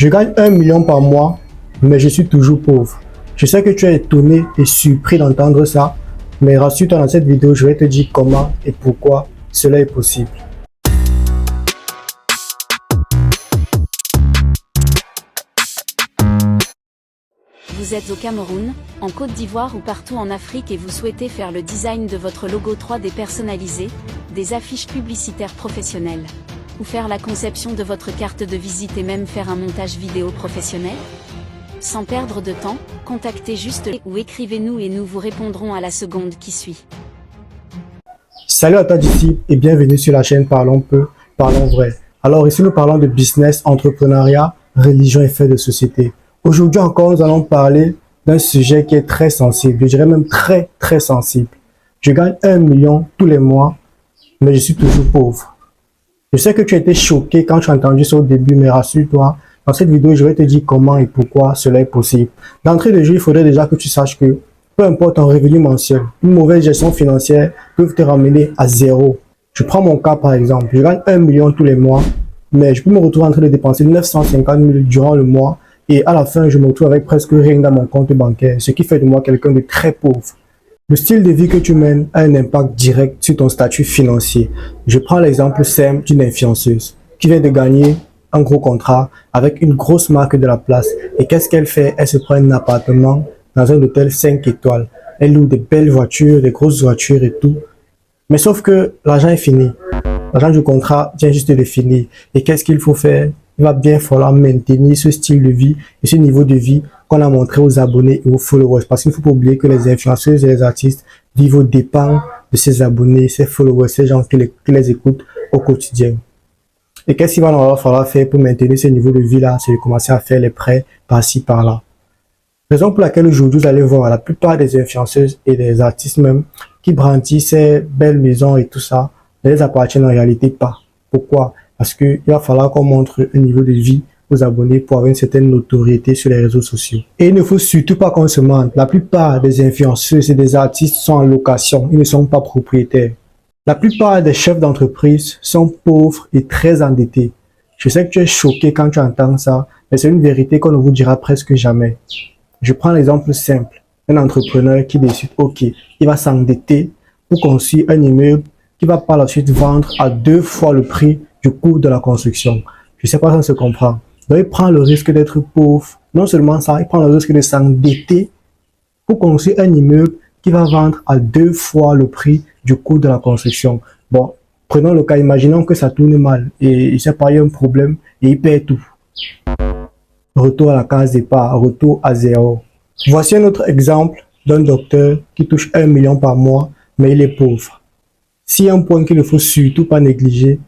Je gagne 1 million par mois, mais je suis toujours pauvre. Je sais que tu es étonné et surpris d'entendre ça, mais rassure-toi, dans cette vidéo, je vais te dire comment et pourquoi cela est possible. Vous êtes au Cameroun, en Côte d'Ivoire ou partout en Afrique et vous souhaitez faire le design de votre logo 3D personnalisé, des affiches publicitaires professionnelles, ou faire la conception de votre carte de visite et même faire un montage vidéo professionnel? Sans perdre de temps, contactez juste ou écrivez-nous et nous vous répondrons à la seconde qui suit. Salut à toi disciple et bienvenue sur la chaîne Parlons peu, parlons vrai. Alors ici nous parlons de business, entrepreneuriat, religion et faits de société. Aujourd'hui encore nous allons parler d'un sujet qui est très sensible, je dirais même très sensible. Je gagne 1 million tous les mois, mais je suis toujours pauvre. Je sais que tu as été choqué quand tu as entendu ça au début, mais rassure-toi, dans cette vidéo je vais te dire comment et pourquoi cela est possible. D'entrée de jeu, il faudrait déjà que tu saches que peu importe ton revenu mensuel, une mauvaise gestion financière peut te ramener à zéro. Je prends mon cas par exemple, je gagne 1 million tous les mois, mais je peux me retrouver en train de dépenser 950 000 durant le mois et à la fin je me retrouve avec presque rien dans mon compte bancaire, ce qui fait de moi quelqu'un de très pauvre. Le style de vie que tu mènes a un impact direct sur ton statut financier. Je prends l'exemple simple d'une influenceuse qui vient de gagner un gros contrat avec une grosse marque de la place. Et qu'est-ce qu'elle fait? Elle se prend un appartement dans un hôtel 5 étoiles. Elle loue des belles voitures, des grosses voitures et tout. Mais sauf que l'argent est fini. L'argent du contrat vient juste de finir. Et qu'est-ce qu'il faut faire? Il va bien falloir maintenir ce style de vie et ce niveau de vie qu'on a montré aux abonnés et aux followers. Parce qu'il ne faut pas oublier que les influenceuses et les artistes vivent aux dépens de ces abonnés, ces followers, ces gens qui les écoutent au quotidien. Et qu'est-ce qu'il va falloir faire pour maintenir ce niveau de vie-là? C'est de commencer à faire les prêts par-ci, par-là. Raison pour laquelle aujourd'hui, vous allez voir la plupart des influenceuses et des artistes même qui brandissent ces belles maisons et tout ça, ne les appartiennent en réalité pas. Pourquoi? Parce qu'il va falloir qu'on montre un niveau de vie aux abonnés pour avoir une certaine notoriété sur les réseaux sociaux. Et il ne faut surtout pas qu'on se mente. La plupart des influenceuses et des artistes sont en location. Ils ne sont pas propriétaires. La plupart des chefs d'entreprise sont pauvres et très endettés. Je sais que tu es choqué quand tu entends ça, mais c'est une vérité qu'on ne vous dira presque jamais. Je prends l'exemple simple. Un entrepreneur qui décide, ok, il va s'endetter pour construire un immeuble qui va par la suite vendre à 2 fois le prix du coût de la construction. Je sais pas si ça se comprend. Donc, il prend le risque d'être pauvre. Non seulement ça, il prend le risque de s'endetter pour construire un immeuble qui va vendre à 2 fois le prix du coût de la construction. Bon, prenons le cas, imaginons que ça tourne mal et il s'est pas eu un problème et il perd tout. Retour à la case départ, retour à zéro. Voici un autre exemple d'un docteur qui touche 1 million par mois, mais il est pauvre. S'il y a un point qu'il ne faut surtout pas négliger,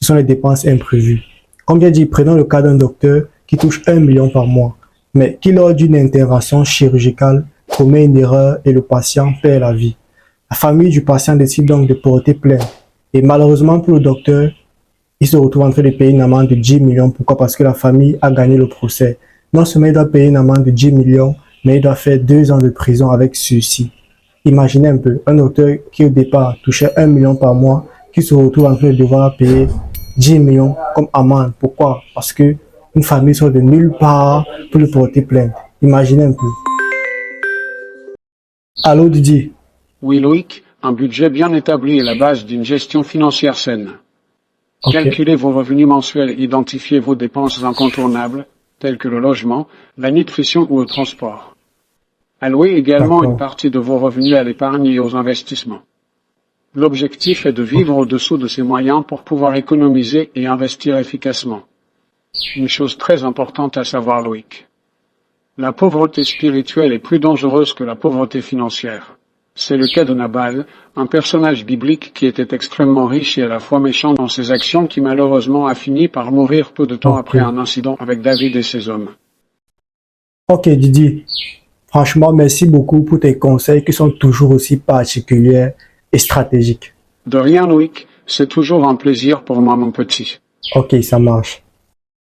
ce sont les dépenses imprévues. Comme j'ai dit, prenons le cas d'un docteur qui touche 1 million par mois, mais qui lors d'une intervention chirurgicale commet une erreur et le patient perd la vie. La famille du patient décide donc de porter plainte. Et malheureusement pour le docteur, il se retrouve en train de payer une amende de 10 millions. Pourquoi? Parce que la famille a gagné le procès. Non seulement il doit payer une amende de 10 millions, mais il doit faire 2 ans de prison avec sursis. Imaginez un peu, un docteur qui au départ touchait 1 million par mois, qui se retrouve en train de devoir payer 10 millions comme amende. Pourquoi? Parce que une famille sort de nulle part pour le porter plainte. Imaginez un peu. Allô Didier? Oui Loïc, un budget bien établi est la base d'une gestion financière saine. Okay. Calculez vos revenus mensuels et identifiez vos dépenses incontournables, telles que le logement, la nutrition ou le transport. Allouez également une partie de vos revenus à l'épargne et aux investissements. L'objectif est de vivre au-dessous de ses moyens pour pouvoir économiser et investir efficacement. Une chose très importante à savoir Loïc. La pauvreté spirituelle est plus dangereuse que la pauvreté financière. C'est le cas de Nabal, un personnage biblique qui était extrêmement riche et à la fois méchant dans ses actions qui malheureusement a fini par mourir peu de temps après un incident avec David et ses hommes. Ok Didier, franchement merci beaucoup pour tes conseils qui sont toujours aussi particuliers et stratégiques. De rien Loïc, c'est toujours un plaisir pour moi mon petit. Ok, ça marche.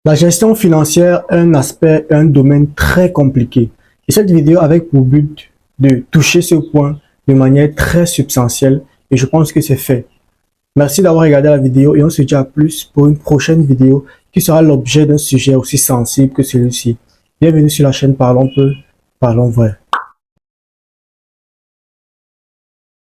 La gestion financière est un aspect, un domaine très compliqué. Et cette vidéo avec pour but de toucher ce point de manière très substantielle et je pense que c'est fait. Merci d'avoir regardé la vidéo et on se dit à plus pour une prochaine vidéo qui sera l'objet d'un sujet aussi sensible que celui-ci. Bienvenue sur la chaîne Parlons peu, parlons vrai.